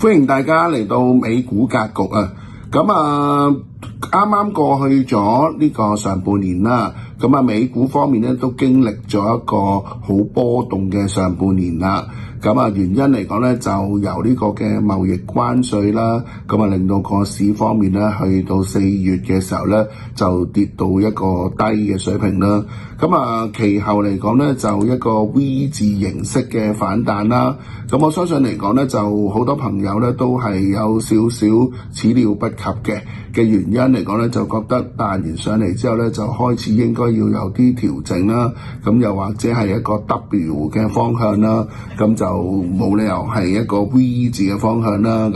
歡迎大家嚟到美股格局啊！啱啱過去咗呢個上半年啦，美股方面咧都經歷咗一個好波動嘅上半年啦。原因嚟講咧，就由呢個嘅貿易關稅啦，令到個市方面咧，去到4月嘅時候咧，就跌到一個低嘅水平啦。其後嚟講咧，就一個 V 字形式嘅反彈啦。我相信嚟講咧，就好多朋友咧都係有少少始料不及嘅原因嚟講咧，就覺得彈完上嚟之後咧，就開始應該要有啲調整啦。又或者係一個 W 嘅方向啦，就冇理由係一個 V 字嘅方向啦。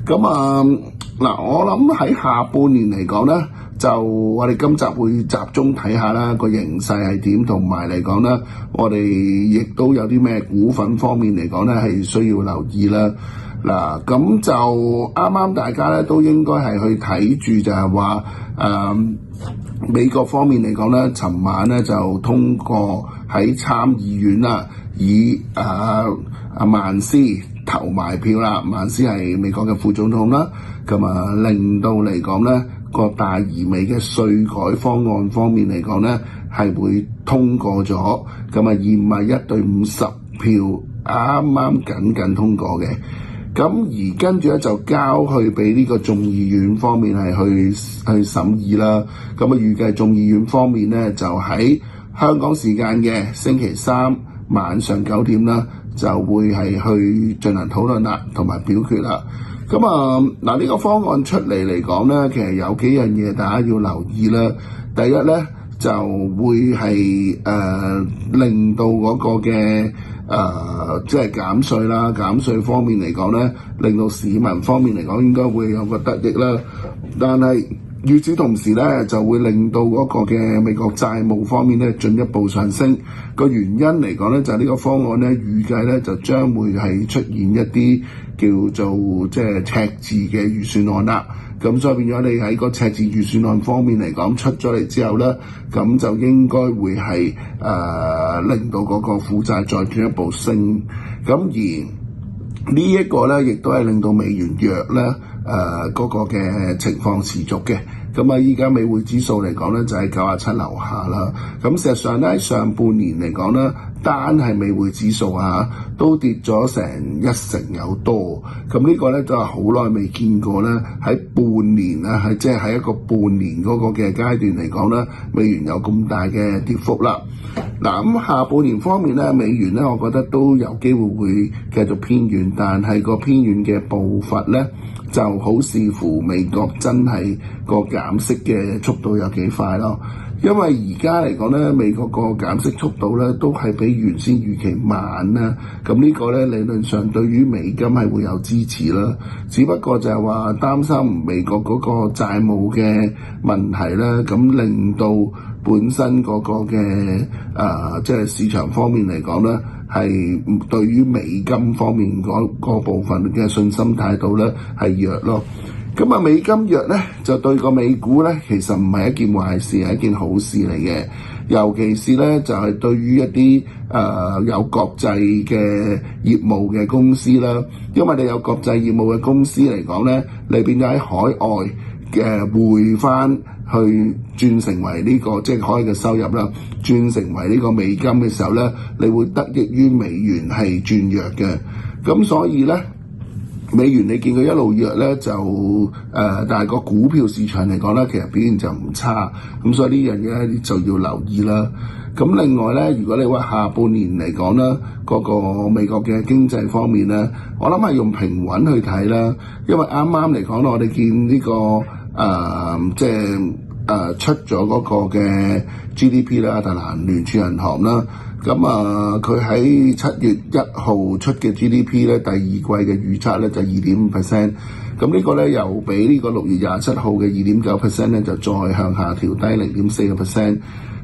我諗喺下半年嚟講咧，就我哋今集會集中睇下啦，個形勢係點，同埋嚟講咧，我哋亦都有啲咩股份方面嚟講咧係需要留意啦。咁就啱大家咧都應該係去睇住就係話美國方面嚟講咧，尋晚咧就通過喺參議院啦，以曼斯投埋票啦。曼斯係美國嘅副總統啦，令到嚟講咧個大而美嘅稅改方案方面嚟講咧係會通過咗，而唔係1對50票啱緊通過嘅。而跟住咧就交去俾呢個眾議院方面係去審議啦。預計眾議院方面咧就喺香港時間嘅星期三晚上9點啦，就會係去進行討論啦，同埋表決啦。呢個方案出嚟講咧，其實有幾樣嘢大家要留意啦。第一咧就會係令到嗰個嘅即係減稅啦，減稅方面嚟講咧，令到市民方面嚟講應該會有個得益啦。但係與此同時咧，就會令到嗰個嘅美國債務方面咧進一步上升。個原因嚟講咧，就係呢個方案咧預計咧就將會係出現一啲叫做即係赤字嘅預算案啦。所以變咗你喺個赤字預算案方面嚟講出咗嚟之後咧，咁就應該會係令到嗰個負債再進一步升。而呢一個咧，亦都係令到美元弱咧，嗰個嘅情況持續嘅。依家美匯指數嚟講咧，就喺97樓下啦。事實上咧，喺上半年嚟講咧，單係美匯指數都跌咗成1成有多。呢個咧都係好耐未見過咧，喺半年啦，即係喺一個半年嗰個嘅階段嚟講咧，美元有咁大嘅跌幅啦。下半年方面咧，美元咧，我覺得都有機會會繼續偏軟，但係個偏軟嘅步伐咧，就好視乎美國真係個減息嘅速度有幾快咯。因為而家嚟講咧，美國個減息速度咧都係比原先預期慢啦。呢個咧理論上對於美金係會有支持啦。只不過就係話擔心美國嗰個債務嘅問題咧，令到本身嗰個嘅即係市場方面嚟講咧，係對於美金方面嗰部分嘅信心態度咧係弱咯。美金弱咧，就對個美股咧，其實唔係一件壞事，係一件好事嚟嘅。尤其是咧，就係對於一啲有國際嘅業務嘅公司啦，因為你有國際業務嘅公司嚟講咧，你變咗喺海外嘅匯翻去轉成為呢個即係海外嘅收入啦，轉成為呢個美金嘅時候咧，你會得益於美元係轉弱嘅。所以咧，美元你見佢一路弱咧，就但係個股票市場嚟講咧，其實表現就唔差。所以呢樣嘢咧就要留意啦。另外咧，如果你話下半年嚟講咧，嗰個美國嘅經濟方面咧，我諗係用平穩去睇啦。因為啱嚟講咧，我哋見呢個出咗嗰個嘅 GDP 啦，特蘭聯儲銀行啦。佢喺7月1號出嘅 GDP 咧，第二季嘅預測咧就2.5%。呢個咧又比呢個6月27號嘅2.9% 咧就再向下調低0.4%。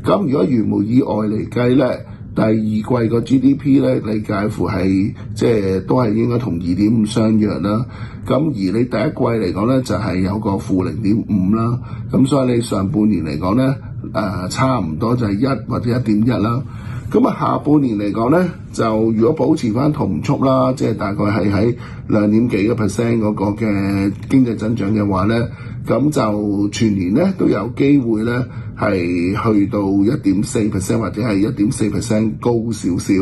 如果如無意外嚟計咧，第二季個 GDP 咧，你介乎係即係都係應該同2.5相若啦。而你第一季嚟講咧，就係有個負0.5啦。所以你上半年嚟講咧，差唔多就係1或者1.1啦。咁啊，下半年嚟講咧，就如果保持翻同速啦，即係大概係喺2.幾個 percent 嗰個嘅經濟增長嘅話咧，咁就全年咧都有機會咧係去到1.4% 或者係1.4% 高少少。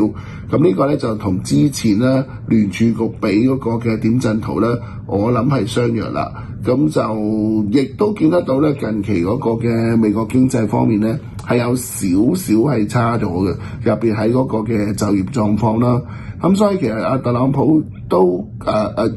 咁呢個咧就同之前咧聯儲局俾嗰個嘅點陣圖咧，我諗係相若啦。咁就亦都見得到咧，近期嗰個嘅美國經濟方面咧係有少少係差咗嘅，特別喺嗰個嘅就業狀況啦。咁所以其實阿特朗普都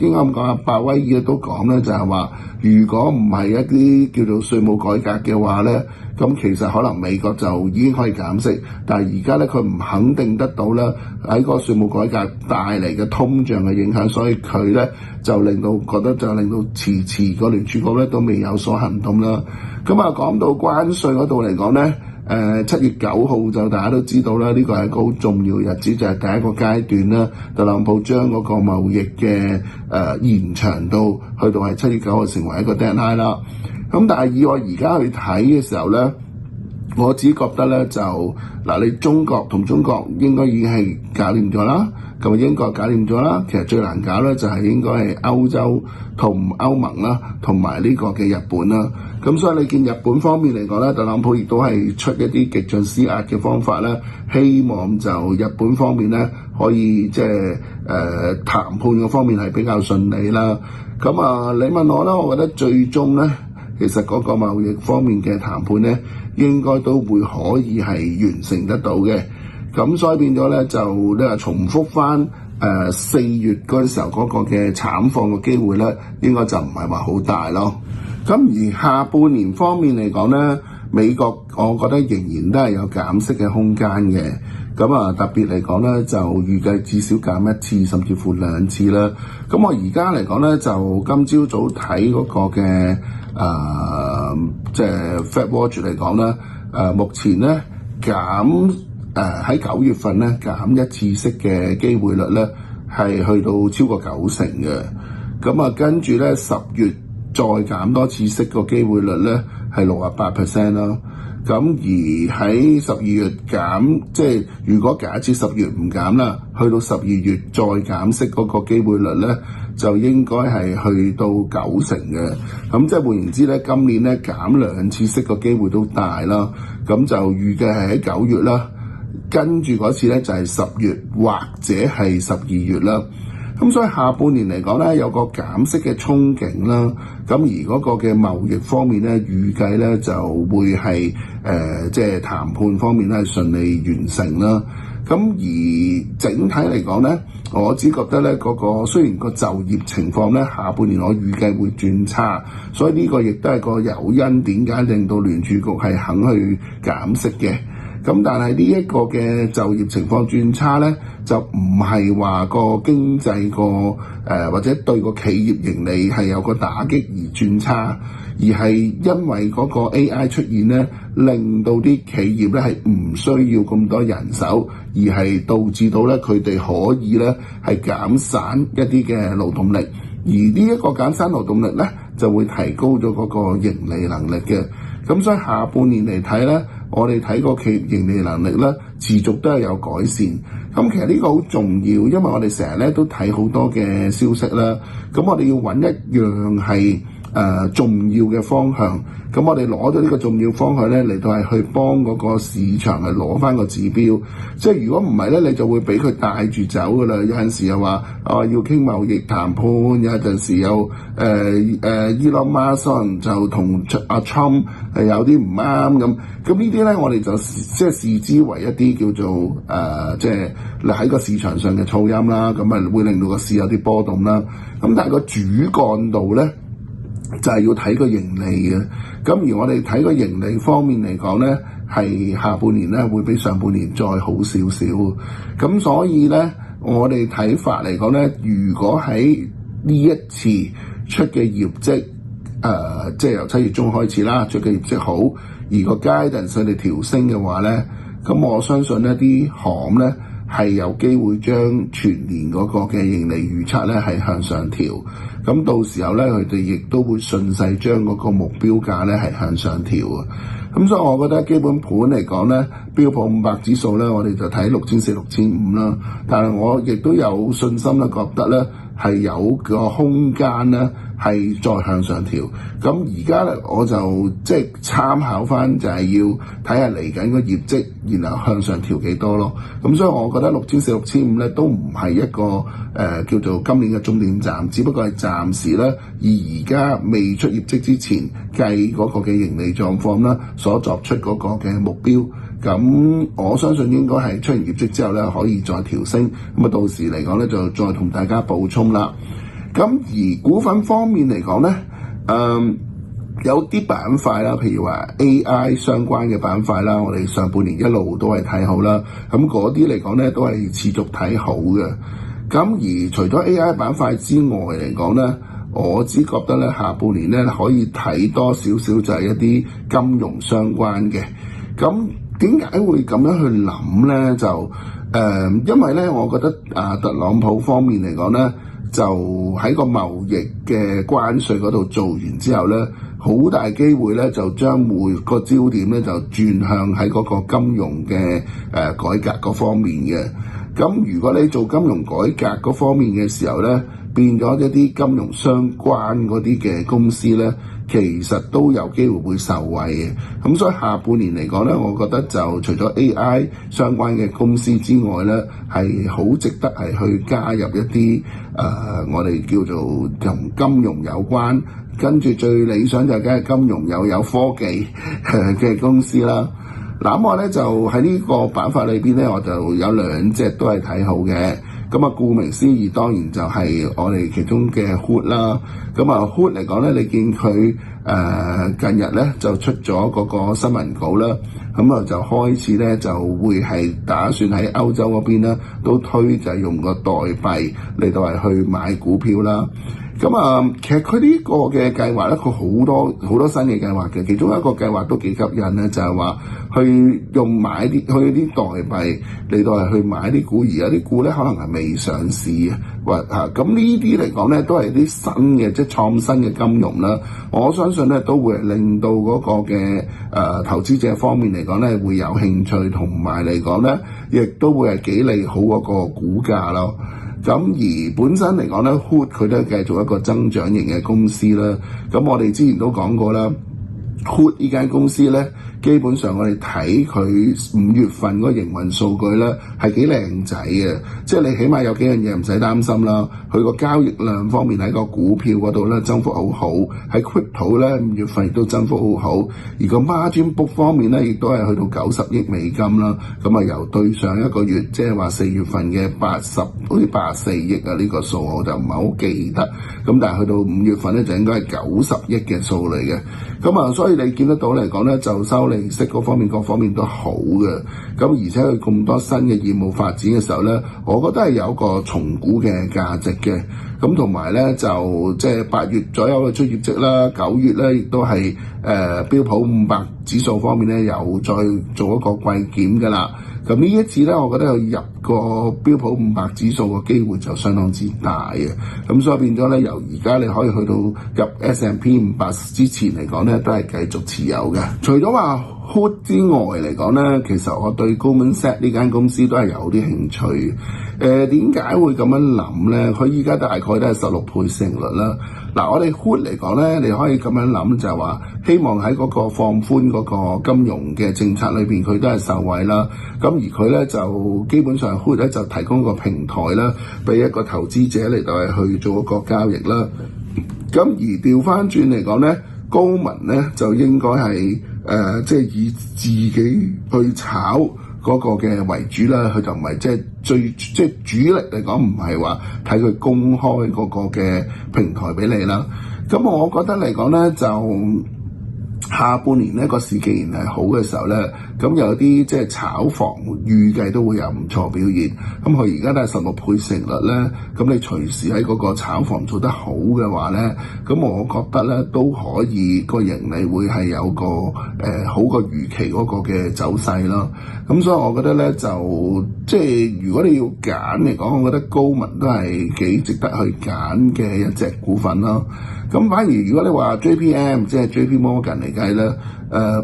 應該咁講，阿鮑威爾都講咧，就係話，如果唔係一啲叫做稅務改革嘅話咧，咁其實可能美國就已經可以減息，但係而家咧佢唔肯定得到咧喺個稅務改革帶嚟嘅通脹嘅影響，所以佢咧就令到遲遲個聯儲局咧都未有所行動啦。咁啊講到關稅嗰度嚟講咧。7月9號就大家都知道啦，呢個係一個好重要嘅日子，就係第一個階段啦。特朗普將嗰個貿易嘅延長到去到係7月9號成為一個 deadline 啦。咁但係以我而家去睇嘅時候咧，我只覺得咧就你中國同中國應該已經係搞掂咗啦，咁英國搞掂咗啦。其實最難搞咧就係應該係歐洲同歐盟啦，同埋呢個嘅日本啦。咁所以你見日本方面嚟講咧，特朗普亦都係出一啲極盡施壓嘅方法咧，希望就日本方面咧可以即係談判嘅方面係比較順利啦。咁啊，你問我啦，我覺得最終咧，其實嗰個貿易方面嘅談判咧，應該都會可以係完成得到嘅。咁所以變咗咧，就你話重複翻4月嗰陣時候嗰個嘅慘況嘅機會咧，應該就唔係話好大咯。咁而下半年方面嚟講咧，美國我覺得仍然都係有減息嘅空間嘅。咁啊，特別嚟講咧，就預計至少減1次，甚至乎2次啦。咁我而家嚟講咧，就今朝早睇嗰個嘅即係 Fed Watch 嚟講咧，目前咧減喺9月份咧減1次息嘅機會率咧係去到超過90%嘅。咁啊，跟住咧10月再減多次息個機會率咧係68% 啦。咁而喺12月減，即係如果假設10月唔減啦，去到12月再減息嗰個機會率咧，就應該係去到90%嘅。咁即係換言之咧，今年咧減2次息個機會都大啦。咁就預計係喺9月啦，跟住嗰次咧就係10月或者係12月啦。咁所以下半年嚟講咧，有個減息嘅憧憬啦。咁而嗰個嘅貿易方面咧，預計咧就會係即係談判方面咧係順利完成啦。咁而整體嚟講咧，我只覺得咧嗰個雖然個就業情況咧下半年我預計會轉差，所以呢個亦都係個誘因，點解令到聯儲局係肯去減息嘅。咁但係呢一個嘅就業情況轉差咧，就唔係話個經濟個或者對個企業盈利係有個打擊而轉差，而係因為嗰個 AI 出現咧，令到啲企業咧係唔需要咁多人手，而係導致到咧佢哋可以咧係減散一啲嘅勞動力，而呢一個減散勞動力咧就會提高咗嗰個盈利能力嘅。咁所以下半年嚟睇咧，我哋睇個企業盈利能力咧，持續都係有改善。咁其實呢個好重要，因為我哋成日咧都睇好多嘅消息啦。咁我哋要揾一樣係重要嘅方向。咁我哋攞咗呢個重要方向咧，嚟到係去幫嗰個市場係攞翻個指標。即係如果唔係咧，你就會俾佢帶住走噶啦。有陣時又話要傾貿易談判，有陣時又Elon Musk 就同阿 Trump 係有啲唔啱咁。咁呢啲咧，我哋就即係視之為一啲叫做即係喺個市場上嘅噪音啦。咁啊會令到個市有啲波動啦。咁但係個主幹度咧，就係要睇個盈利嘅。咁而我哋睇個盈利方面嚟講咧，係下半年咧會比上半年再好少少。咁所以咧，我哋睇法嚟講咧，如果喺呢一次出嘅業績即係由7月中開始啦，出嘅業績好，而個 guidance 佢哋調升嘅話咧，咁我相信呢啲行咧係有機會將全年嗰個嘅盈利預測咧係向上調，咁到時候咧佢哋亦都會順勢將嗰個目標價咧係向上調啊。咁所以我覺得基本盤嚟講咧，標普500指數咧，我哋就睇6400、6500啦。但係我亦都有信心咧，覺得咧係有個空間咧係再向上調。咁而家咧我就即係參考翻，就係要睇下嚟緊個業績，然後向上調幾多咯。咁所以我覺得6400、6500咧都唔係一個叫做今年嘅終點站，只不過係暫時咧，而家未出業績之前計嗰個嘅盈利狀況啦，所作出嗰個嘅目標。咁我相信應該係出完業績之後咧，可以再調升。咁啊，到時嚟講咧，就再同大家補充啦。咁而股份方面嚟講咧，有啲板塊啦，譬如話 AI 相關嘅板塊啦，我哋上半年一路都係睇好啦。咁嗰啲嚟講咧，都係持續睇好嘅。咁而除咗 AI 板塊之外嚟講咧，我只覺得咧下半年咧可以睇多少少就係一啲金融相關嘅。咁點解會咁樣去諗咧？就因為咧，我覺得特朗普方面嚟講咧，就喺個貿易嘅關稅嗰度做完之後咧，好大機會咧就將每個焦點咧就轉向喺嗰個金融嘅改革嗰方面嘅。咁如果你做金融改革嗰方面嘅時候咧，變咗一啲金融相關嗰啲嘅公司咧，其實都有機會會受惠嘅。咁所以下半年嚟講咧，我覺得就除咗 AI 相關嘅公司之外咧，係好值得係去加入一啲我哋叫做同金融有關，跟住最理想就梗係金融又有科技嘅公司啦。嗱，咁我咧就喺呢個板塊裏邊咧，我就有兩隻都係睇好嘅。咁啊，顧名思義，當然就係我哋其中嘅 Hood 啦。咁啊 Hood 嚟講咧，你見佢近日咧就出咗嗰個新聞稿啦。咁啊就開始咧就會係打算喺歐洲嗰邊咧都推就係用個代幣嚟到係去買股票啦。咁啊，其實佢呢個嘅計劃咧，佢好多新嘅計劃嘅，其中一個計劃都幾吸引咧，就係話去買啲代幣嚟到係去買啲股，而有啲股咧可能係未上市嘅，咁呢啲嚟講咧都係啲新嘅即係創新嘅金融啦。我相信咧都會令到嗰個嘅投資者方面嚟講咧會有興趣，同埋嚟講咧亦都會係幾利好嗰個股價咯。咁而本身嚟講咧 Hood 佢都係繼續一個增長型嘅公司啦。咁我哋之前都講過啦 ，Hood 呢間公司咧，基本上我哋睇佢5月份嗰個營運數據咧係幾靚仔嘅，即係你起碼有幾樣嘢唔使擔心啦。佢個交易量方面喺個股票嗰度咧增幅好好，喺 Crypto 咧5月份亦都增幅好好，而個 Margin Book 方面咧亦都係去到90億美金啦。咁啊由對上一個月即係話4月份嘅好似84億啊，呢個數我就唔係好記得。咁但係去到5月份咧就應該係90億嘅數嚟嘅。咁啊所以你見得到嚟講咧就收利息嗰方面各方面都好嘅。咁而且佢咁多新嘅業務發展嘅時候咧，我覺得係有個重估嘅價值嘅。咁同埋咧就即係8月左右嘅出業績啦，9月咧亦都係標普500指數方面咧又再做一個季檢㗎啦。咁呢一次咧，我覺得入個標普500指數嘅機會就相當之大嘅。咁所以變咗咧，由而家你可以去到入 S&P 500之前嚟講咧，都係繼續持有嘅。除咗話 Hood 之外嚟講咧，其實我對 Goldman Sachs 呢間公司都係有啲興趣。點解會咁樣諗咧？佢依家大概都係16倍市盈率啦。嗱，我哋 Hood 嚟講咧，你可以咁樣諗就係話，希望喺嗰個放寬嗰個金融嘅政策裏邊，佢都係受惠啦。咁而佢咧就基本上 Hood 咧就提供一個平台啦，俾一個投資者嚟到係去做一個交易啦。咁而調翻轉嚟講咧，高民咧就應該係即係以自己去炒嗰個嘅為主啦，佢就唔係即係主力嚟講，唔係話睇佢公開嗰個嘅平台俾你啦。咁我覺得嚟講咧，就下半年呢個市既然係好嘅時候呢，咁有啲即係炒房預計都會有唔錯表現。咁佢而家都係16倍市盈率呢，咁你隨時喺嗰個炒房做得好嘅話呢，咁我覺得呢都可以個盈利會係有個好過預期嗰個嘅走勢咯。咁所以我覺得呢，就即係如果你要揀嚟講，我覺得高文都係幾值得去揀嘅一隻股份咯。咁反而如果你話 JPM 即係 JP Morgan 嚟計咧，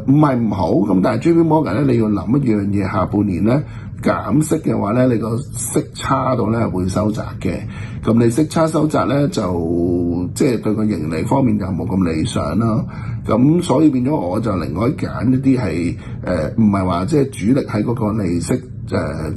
唔係唔好，咁但係 JP Morgan 咧，你要諗一樣嘢，下半年咧減息嘅話咧，你個息差度咧會收窄嘅。咁你息差收窄咧，就即係對個盈利方面就冇咁理想啦。咁所以變咗我就另外揀一啲係唔係話即係主力喺嗰個利息。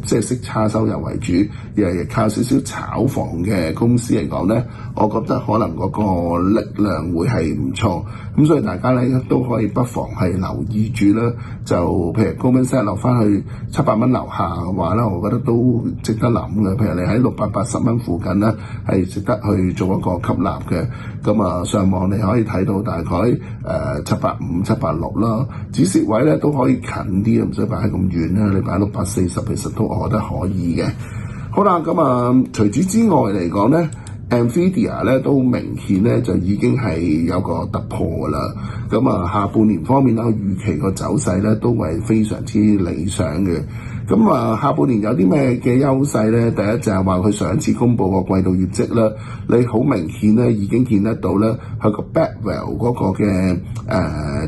即係息差收入為主，而係靠少少炒房嘅公司嚟講咧，我覺得可能嗰個力量會係唔錯。咁所以大家咧都可以不妨係留意住啦。就譬如Goldman Sachs落翻去700蚊樓下嘅話咧，我覺得都值得諗嘅。譬如你喺680蚊附近咧，係值得去做一個吸納嘅。咁啊，上網你可以睇到大概750、760啦，止蝕位咧都可以近啲，唔使擺喺咁遠啦。你擺640。其實都我覺得可以嘅。好啦，咁除此之外嚟講咧 ，Nvidia 咧都明顯咧就已經係有個突破㗎啦。咁下半年方面咧，預期個走勢咧都係非常之理想嘅。咁下半年有啲咩嘅優勢咧？第一就係話佢上一次公布個季度業績啦，你好明顯咧已經見得到咧，佢個 Blackwell 嗰個嘅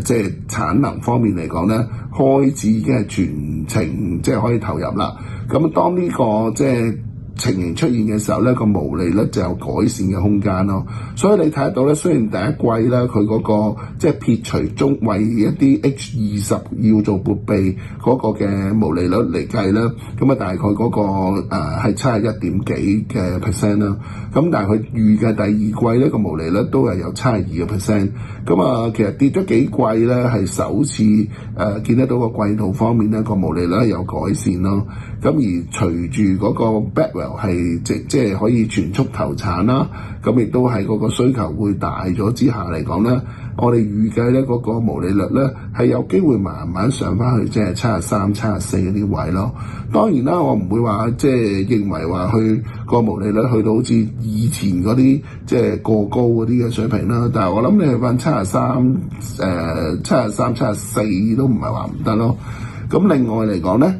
即係產能方面嚟講咧，開始已經係全程即係可以投入啦。咁當呢個即係情形出現嘅時候咧，個毛利率就有改善嘅空間咯。所以你睇得到咧，雖然第一季咧佢嗰個即係撇除中為一啲 H20要做撥備嗰個嘅毛利率嚟計咧，咁大概嗰個係71點幾嘅 percent 啦。咁但係佢預計第二季咧個毛利率都係有72%。咁其實跌咗幾季咧，係首次見得到個季度方面咧個毛利率有改善咯。咁而隨住嗰個 Blackwell 係即係可以全速投產啦，咁亦都係嗰個需求會大咗之下嚟講咧，我哋預計咧嗰個毛利率咧係有機會慢慢上翻去即係73、74嗰啲位咯。當然啦，我唔會話即係認為話去個毛利率去到好似以前嗰啲即係過高嗰啲嘅水平啦。但係我諗你去翻73、74都唔係話唔得咯。咁另外嚟講咧，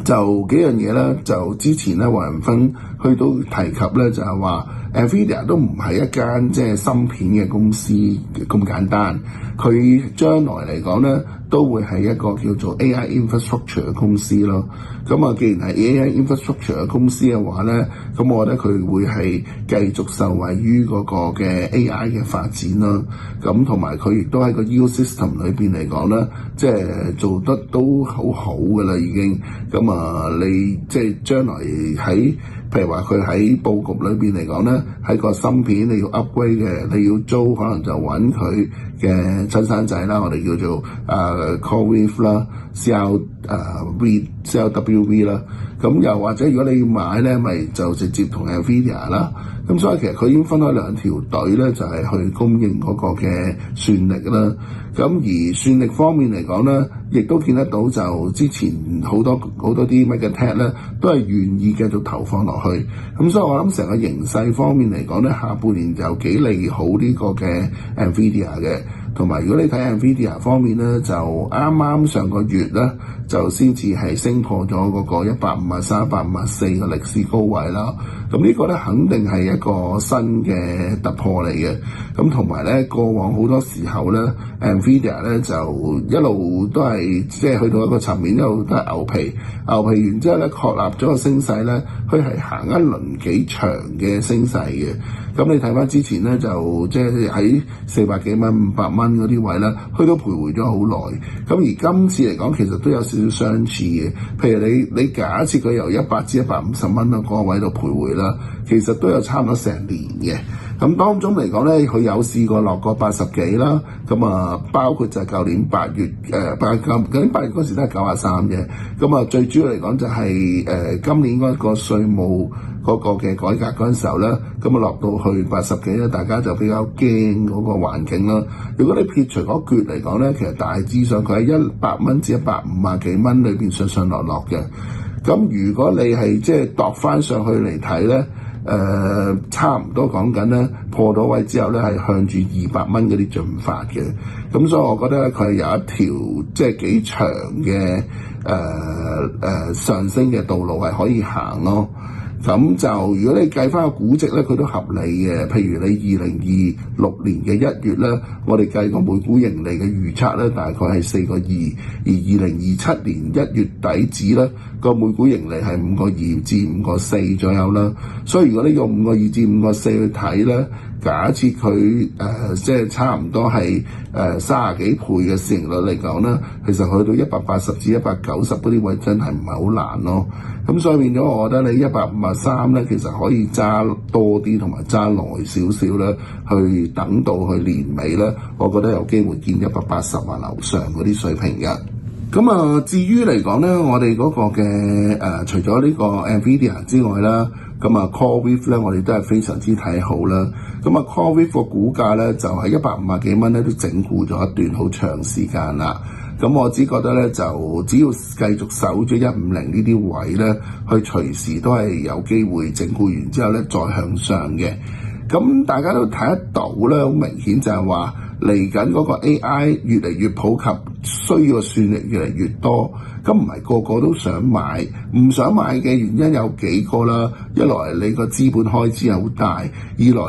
就幾樣嘢咧，就之前咧黃仁勳去到提及咧，就係話 Nvidia 都唔係一間即係芯片嘅公司咁簡單，佢將來嚟講咧都會係一個叫做 AI infrastructure 嘅公司咯。咁既然係 AI infrastructure 嘅公司嘅話咧，咁我覺得佢會係繼續受惠於嗰個嘅 AI 嘅發展啦。咁同埋佢亦都喺個 ecosystem 裏邊嚟講咧，即係做得都好好㗎啦已經。咁你即係將來喺譬如話佢喺佈局裏邊嚟講咧，喺個芯片你要 upgrade 嘅，你要租可能就揾佢嘅親生仔啦，我哋叫做CoreWeave 啦、CLWV 啦。咁又或者如果你要買咧，咪就直接同 Nvidia 啦。咁所以其實佢已經分開兩條隊咧，就係去供應嗰個嘅算力啦。咁而算力方面嚟講咧，亦都見得到就之前好多啲 Megatech 咧，都係願意繼續投放落去。咁所以我諗成個形勢方面嚟講咧，下半年就幾利好呢個嘅 Nvidia 嘅。同埋如果你睇 Nvidia 方面咧，就啱啱上個月咧就先至係升破咗嗰個153、154嘅歷史高位啦。咁呢個咧肯定係一個新嘅突破嚟嘅。咁同埋咧，過往好多時候咧 Nvidia 咧就一路都係即係去到一個層面，一路都係牛皮完之後咧，確立咗個升勢咧，佢係行一輪幾長嘅升勢嘅。咁你睇翻之前咧，就即係喺400幾蚊、500蚊嗰啲位咧，去到徘徊咗好耐。咁而今次嚟講，其實都有少少相似嘅。譬如你假設佢由100至150蚊嗰個位度徘徊啦，其實都有差唔多成年嘅。咁當中嚟講咧，佢有試過落過80幾啦。咁啊，包括就係舊年8月舊年8月嗰時都係93嘅。咁啊，最主要嚟講就係今年嗰個稅務嗰個嘅改革嗰陣時候咧，咁啊落到去80幾咧，大家就比較驚嗰個環境啦。如果你撇除嗰橛嚟講咧，其實大致上佢喺100蚊至150幾蚊裏邊上上落落嘅。咁如果你係即係度翻上去嚟睇咧，差唔多講緊咧破咗位之後咧，係向住200蚊嗰啲進發嘅。咁所以我覺得咧，佢係有一條即係幾長嘅上升嘅道路係可以行咯。咁就如果你計翻個估值咧，佢都合理嘅。譬如你2026年嘅1月咧，我哋計個每股盈利嘅預測咧，大概係4.2，而2027年1月底止咧，個每股盈利係5.2至5.4左右啦。所以如果你用5.2至5.4去睇咧，假設佢即係差唔多係30幾倍嘅市盈率嚟講咧，其實去到180至190嗰啲位真係唔係好難咯。咁所以變咗，我覺得你153咧，其實可以揸多啲同埋揸耐少少咧，去等到去年尾咧，我覺得有機會見180或樓上嗰啲水平嘅。咁啊，至於嚟講咧，我哋嗰個嘅除咗呢個 Nvidia 之外啦，咁啊 CoreWeave 咧，我哋都係非常之睇好啦。咁啊 CoreWeave 個股價咧就係150幾蚊咧，都整固咗一段好長時間啦。咁我只覺得咧，就只要繼續守咗150呢啲位咧，佢隨時都係有機會整固完之後咧再向上嘅。咁大家都睇得到咧，好明顯就係話嚟緊嗰個 AI 越嚟越普及，需要嘅算力越嚟越多。咁唔係個個都想買，唔想買嘅原因有幾個啦。一來你個資本開支好大，二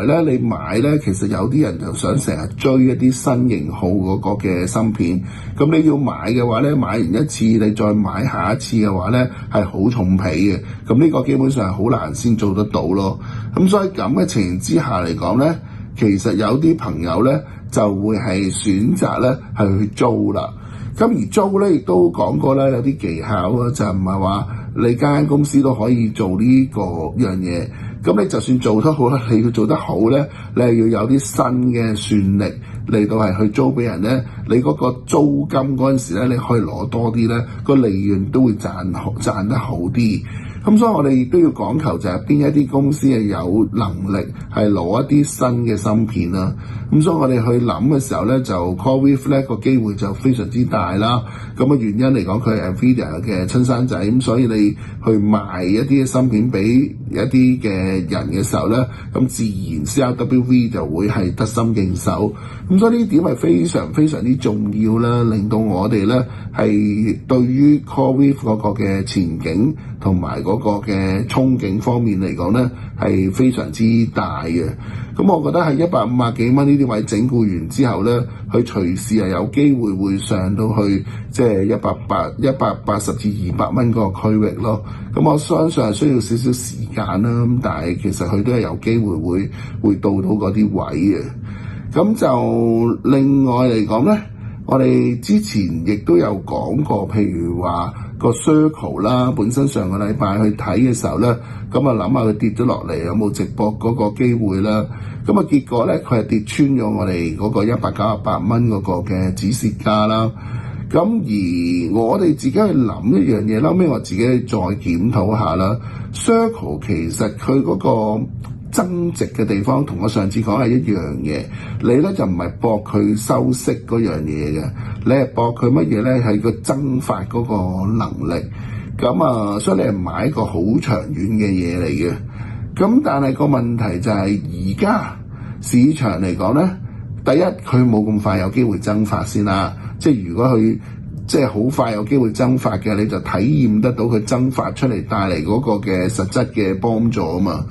來咧你買咧，其實有啲人就想成日追一啲新型號嗰個嘅芯片。咁你要買嘅話咧，買完一次你再買下一次嘅話咧，係好重皮嘅。咁呢個基本上係好難先做得到咯。咁所以咁嘅情形之下嚟講咧，其實有啲朋友咧就會係選擇咧係去租啦。咁而租咧亦都講過啦，有啲技巧啊，就唔係話你間公司都可以做呢個樣嘢。咁你就算做得好咧，你要做得好咧，你係要有啲新嘅算力嚟到係去租俾人咧。你嗰個租金嗰陣時咧，你可以攞多啲咧，個利潤都會賺得好啲。咁所以我哋亦都要講求就係邊一啲公司係有能力係攞一啲新嘅芯片啦。咁所以我哋去諗嘅時候咧，就 CoreWeave 咧個機會就非常之大啦。咁嘅原因嚟講，佢係 Nvidia 嘅親生仔，咁所以你去賣一啲芯片俾一啲嘅人嘅時候咧，咁自然 CRWV 就會係得心應手。咁所以呢點係非常非常之重要啦，令到我哋咧係對於 CoreWeave 嗰個嘅前景同埋嗰個嘅憧憬方面嚟講咧，係非常之大嘅。咁我覺得係150幾蚊呢啲位整固完之後咧，佢隨時係有機會會上到去即係180至200蚊嗰個區域咯。咁我相信係需要少少時間啦，咁但係其實佢都係有機會會到嗰啲位嘅。咁就另外嚟講咧，我哋之前亦都有講過，譬如話個 Circle 啦，本身上個禮拜去睇嘅時候咧，咁啊諗下佢跌咗落嚟有冇直播嗰個機會啦。咁啊結果咧，佢係跌穿咗我哋嗰個198蚊嗰個嘅止蝕價啦。咁而我哋自己去諗一樣嘢，後尾我自己再檢討下啦。Circle 其實佢嗰個增值嘅地方同我上次講係一樣嘅，你咧就唔係博佢收息嗰樣嘢嘅，你係博佢乜嘢咧？係個增發嗰個能力。咁啊，所以你係買一個好長遠嘅嘢嚟嘅。咁但係個問題就係而家市場嚟講咧，第一佢冇咁快有機會增發先啦。即係如果佢即係好快有機會增發嘅，你就體驗得到佢增發出嚟帶嚟嗰個嘅實質嘅幫助啊嘛。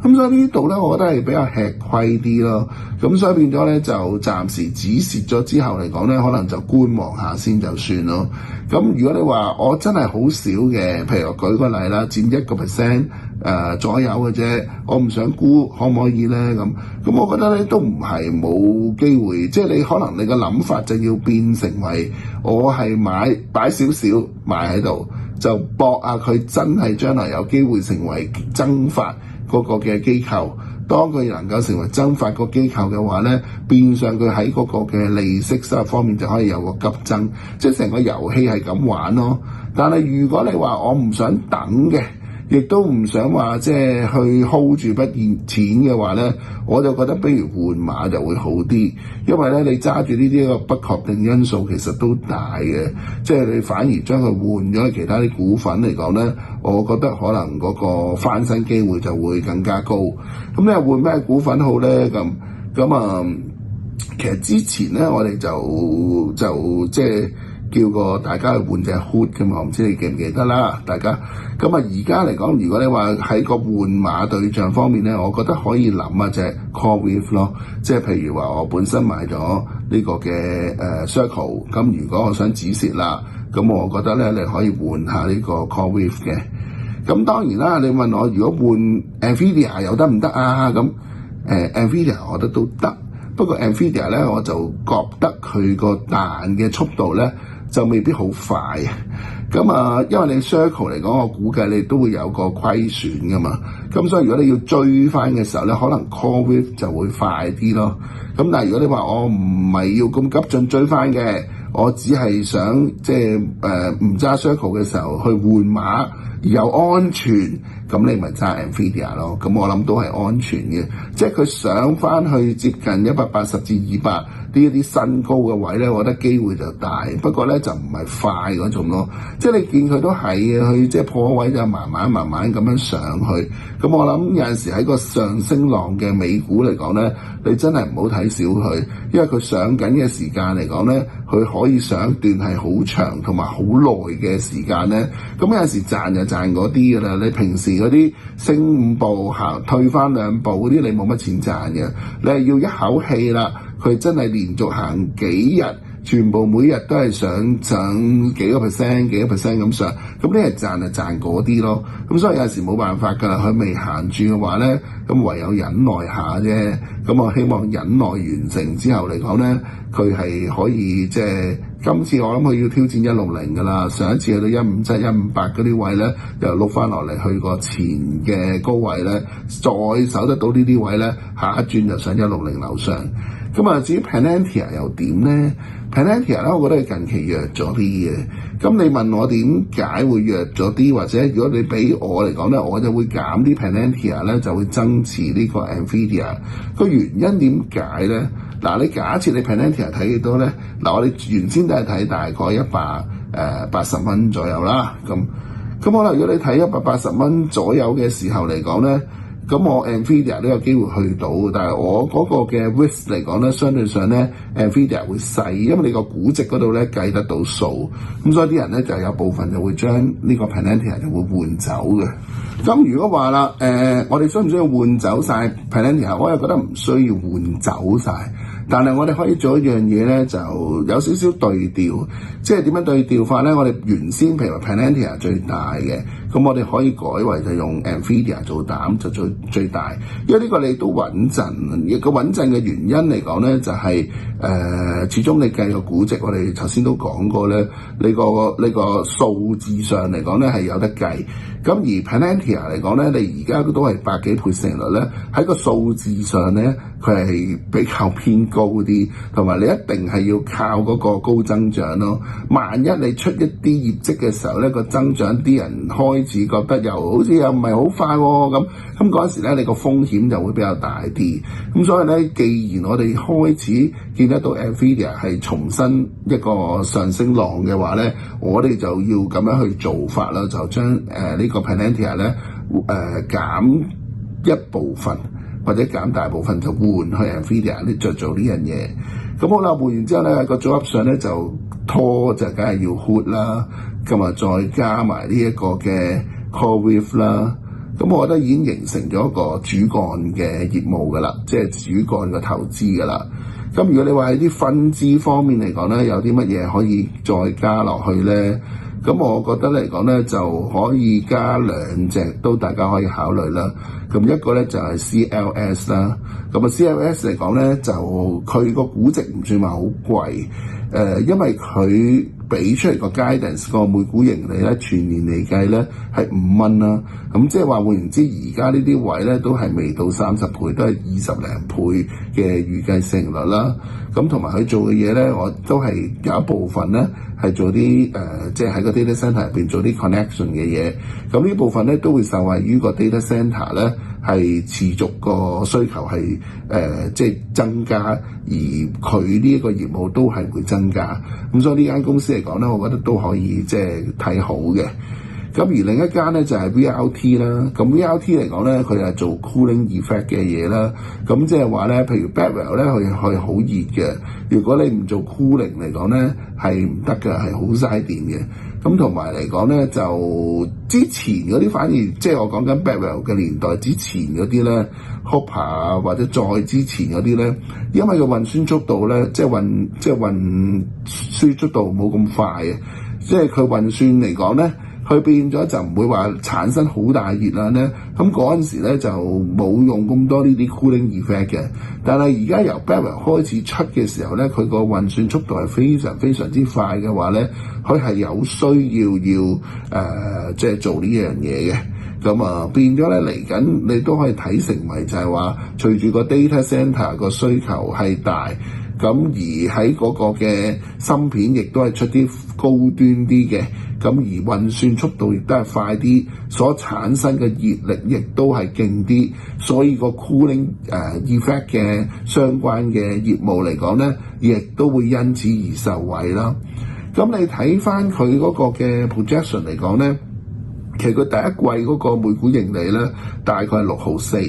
咁所以呢度咧，我覺得係比較吃虧啲咯。咁所以變咗咧，就暫時止蝕咗之後嚟講咧，可能就觀望下先就算咯。咁如果你話我真係好少嘅，譬如我舉個例啦，佔1%左右嘅啫，我唔想沽，可唔可以咧？咁我覺得咧都唔係冇機會，即係你可能你個諗法就要變成為我係擺少少賣喺度，就搏下佢真係將來有機會成為增發嗰個嘅機構，當佢能夠成為增發個機構嘅話咧，變相佢喺嗰個嘅利息收入方面就可以有個急增，即係成個遊戲係咁玩咯。但係如果你話我唔想等嘅，亦都唔想話即係去 hold 住筆錢嘅話咧，我就覺得不如換馬就會好啲，因為咧你揸住呢啲個不確定因素其實都大嘅，即係你反而將佢換咗去其他啲股份嚟講咧，我覺得可能嗰個翻身機會就會更加高。咁你換咩股份好咧？咁啊，其實之前咧我哋就即係叫過大家去換隻 HOOD 嘅嘛，我唔知你記唔記得啦，大家。咁啊，而家嚟講，如果你話喺個換馬對象方面咧，我覺得可以諗下隻 CoreWeave 咯，即係譬如話我本身買咗呢個嘅Circle， 咁如果我想止蝕啦，咁我覺得咧你可以換下呢個 CoreWeave 嘅。咁當然啦，你問我如果換 Nvidia 又得唔得啊？咁Nvidia 我覺得都得，不過 Nvidia 咧我就覺得佢個彈嘅速度咧就未必好快。咁啊，因為你 Circle 嚟講，我估計你都會有個虧損噶嘛。咁所以如果你要追翻嘅時候咧，可能 CoreWeave 就會快啲咯。咁但係如果你話我唔係要咁急進追翻嘅，我只係想即係唔揸 Circle 嘅時候去換馬又安全，咁你咪揸 Nvidia 咯。咁我諗都係安全嘅，即係佢上翻去接近180至200。呢一啲新高嘅位咧，我覺得機會就大，不過咧就唔係快嗰種咯。即係你見佢都係嘅，佢即係破位就慢慢咁樣上去。咁我諗有陣時喺個上升浪嘅美股嚟講咧，你真係唔好睇小佢，因為佢上緊嘅時間嚟講咧，佢可以上一段係好長同埋好耐嘅時間咧。咁有陣時賺就賺嗰啲㗎啦。你平時嗰啲升5步行退翻2步嗰啲，你冇乜錢賺嘅。你係要一口氣啦。佢真係連續行幾日，全部每日都係上幾個 percent 咁上，咁呢係賺就賺嗰啲咯。咁所以有時冇辦法㗎，佢未行住嘅話咧，咁唯有忍耐下啫。咁我希望忍耐完成之後嚟講咧，佢係可以即係今次我諗佢要挑戰160㗎啦。上一次去到157、158嗰啲位咧，又碌翻落嚟去個前嘅高位咧，再守得到呢啲位咧，下一轉就上160樓上。咁啊，至於 Palantir 又點咧 ？Palantir 咧，我覺得係近期弱咗啲嘅。咁你問我點解會弱咗啲？或者如果你俾我嚟講咧，我就會減啲 Palantir 咧，就會增持呢個 Nvidia。個原因點解咧？嗱，你假設你 Palantir 睇幾多咧？嗱，我哋原先都係睇大概180蚊左右啦。咁可能如果你睇180蚊左右嘅時候嚟講咧，咁我 Nvidia 都有機會去到，但係我嗰個嘅 risk 嚟講咧，相對上咧 Nvidia 會細，因為你個估值嗰度咧計得到數，咁所以啲人咧就有部分就會將呢個 Palantir 就會換走嘅。咁如果話啦，我哋需唔需要換走晒 Palantir？我又覺得唔需要換走晒，但係我哋可以做一樣嘢咧，就有少少對調，即係點樣對調法咧？我哋原先譬如話 Palantir 最大嘅，咁我哋可以改為就用 Nvidia 做膽就最大，因為呢個你都穩陣。個穩陣嘅原因嚟講咧，就係始終你計個估值，我哋頭先都講過咧，呢個數字上嚟講咧係有得計。咁而 Palantir 嚟講咧，你而家都係100幾倍成率咧，喺個數字上咧，佢係比較偏高啲，同埋你一定係要靠嗰個高增長咯。萬一你出一啲業績嘅時候咧，個增長啲人開始覺得又好似又唔係好快喎，咁嗰陣時咧，你個風險就會比較大啲。咁所以咧，既然我哋開始見得到 Nvidia 係重新一個上升浪嘅話咧，我哋就要咁樣去做法啦，就將呢個 Palantir 咧減一部分或者減大部分就換去 Nvidia 呢，就做呢樣嘢。咁好啦，換完之後咧，個組合上咧就拖就梗係要 HOOD 啦，咁啊再加埋呢一個嘅 CoreWeave 啦。咁我覺得已經形成咗一個主幹嘅業務㗎啦，即係主幹嘅投資㗎啦。咁如果你話喺啲分支方面嚟講咧，有啲乜嘢可以再加落去咧？咁我覺得嚟講咧，就可以加2隻都大家可以考慮啦。咁一個咧就係 CLS 啦。咁啊 CLS 嚟講咧，就佢個估值唔算話好貴，因為佢俾出嚟個 guidance 個每股盈利咧，全年嚟計咧係5蚊啦。咁即係話換言之，而家呢啲位咧都係未到30倍，都係20零倍嘅預計市盈率啦。咁同埋佢做嘅嘢咧，我都係有一部分咧係做啲即係喺個 data centre 入邊做啲 connection 嘅嘢。咁呢部分咧都會受惠於個 data centre 咧係持續個需求係即係增加，而佢呢一個業務都係會增加。咁所以呢間公司嚟講咧，我覺得都可以即係睇好嘅。咁而另一間咧就係 VRT 啦。咁 VRT 嚟講咧，佢係做 cooling effect 嘅嘢啦。咁即係話咧，譬如 Blackwell 咧，佢係好熱嘅。如果你唔做 cooling 嚟講咧，係唔得嘅，係好嘥電嘅。咁同埋嚟講咧，就之前嗰啲反而即係我講緊 Blackwell 嘅年代之前嗰啲咧 Hopper 啊，或者再之前嗰啲咧，因為個運算速度咧，即係運輸速度冇咁快嘅，即係佢運算嚟講咧。佢變咗就唔會話產生好大熱量咧，咁嗰陣時咧就冇用咁多呢啲 cooling effect 嘅。但係而家由 Blackwell 開始出嘅時候咧，佢個運算速度係非常非常之快嘅話咧，佢係有需要即係做呢樣嘢嘅。咁啊變咗咧嚟緊，你都可以睇成為就係話，隨住個 data centre 個需求係大。咁而喺嗰個嘅芯片亦都係出啲高端啲嘅，咁而運算速度亦都係快啲，所產生嘅熱力亦都係勁啲，所以個 cooling effect 嘅相關嘅業務嚟講咧，亦都會因此而受惠啦。咁你睇翻佢嗰個嘅 projection 嚟講咧，其實佢第一季嗰個每股盈利咧大概係6毫4，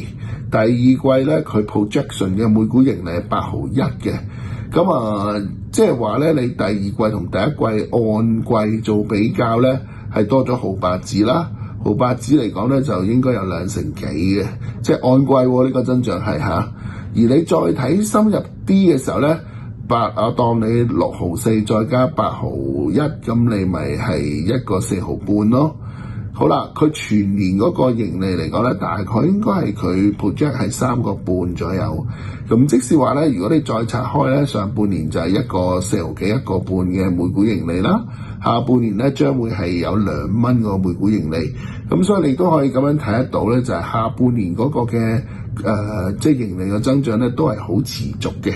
第二季咧佢 projection 嘅每股盈利係8毫1嘅。咁啊，即係話咧，你第二季同第一季按季做比較咧，係多咗毫8子啦。毫8子嚟講咧，就應該有2成幾嘅，即係按季喎，呢個增長係嚇。而你再睇深入啲嘅時候咧，當你6毫4再加8毫1，咁你咪係一個4毫半咯。好啦，佢全年嗰個盈利嚟講咧，大概應該係佢 project 係3個半左右。咁即使話咧，如果你再拆開咧，上半年就係一個4毫幾1個半嘅每股盈利啦，下半年咧將會係有2蚊個每股盈利。咁所以你都可以咁樣睇得到咧，就係下半年嗰個嘅即係盈利嘅增長咧，都係好持續嘅。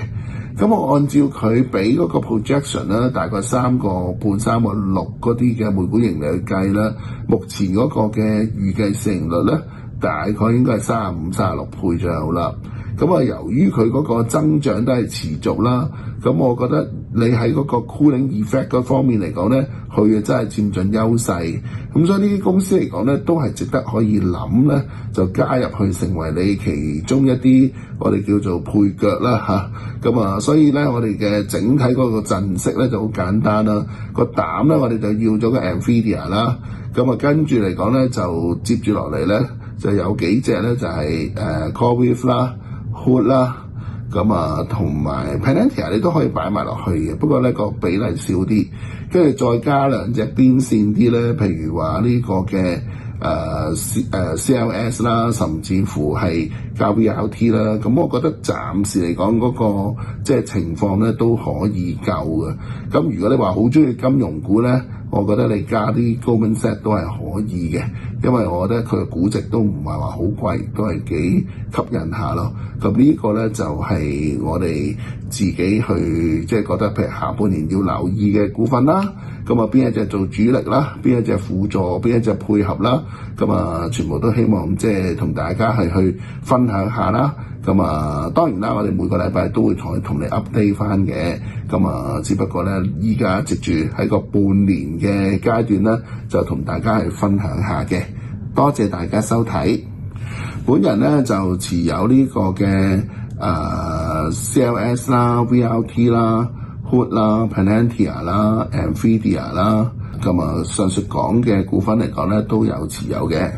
咁我按照佢俾嗰個 projection 咧，大概3個半、3個6嗰啲嘅每股盈利去計啦，目前嗰個嘅預計市盈率咧，大概應該係35、36倍左右啦。咁啊，由於佢嗰個增長都係持續啦，咁我覺得你喺嗰個 cooling effect 嗰方面嚟講咧，佢真係佔盡優勢。咁所以呢啲公司嚟講咧，都係值得可以諗咧，就加入去成為你其中一啲我哋叫做配腳啦嚇。咁啊，所以咧我哋嘅整體嗰個陣式咧就好簡單啦。個膽咧我哋就要咗個 Nvidia 啦。咁啊跟住嚟講咧，就接住落嚟咧就有幾隻咧就係CoreWeave啦、Hood 啦，咁啊同埋 Palantir 你都可以擺埋落去嘅，不過咧個比例少啲，跟住再加2隻邊線啲咧，譬如話呢個嘅CLS 啦，甚至乎係加 VRT 啦，咁我覺得暫時嚟講嗰個即係情況咧都可以夠嘅。咁如果你話好中意金融股咧，我覺得你加啲 Goldman Sachs 都係可以嘅，因為我覺得佢嘅估值都唔係話好貴，都係幾吸引下咯。咁呢個咧就係我哋自己去即係覺得，譬如下半年要留意嘅股份啦。咁啊，邊一隻做主力啦，邊一隻輔助，邊一隻配合啦。咁啊，全部都希望即係同大家係去分享下啦。咁啊，當然啦，我哋每個禮拜都會同你 update 翻嘅。咁啊，只不過咧，依家藉住喺個半年嘅階段咧，就同大家係分享下嘅。多謝大家收睇。本人咧就持有呢個嘅CLS 啦、VRT 啦、Hood 啦、Palantir 啦、Nvidia 啦。咁啊，上述講嘅股份嚟講咧，都有持有嘅。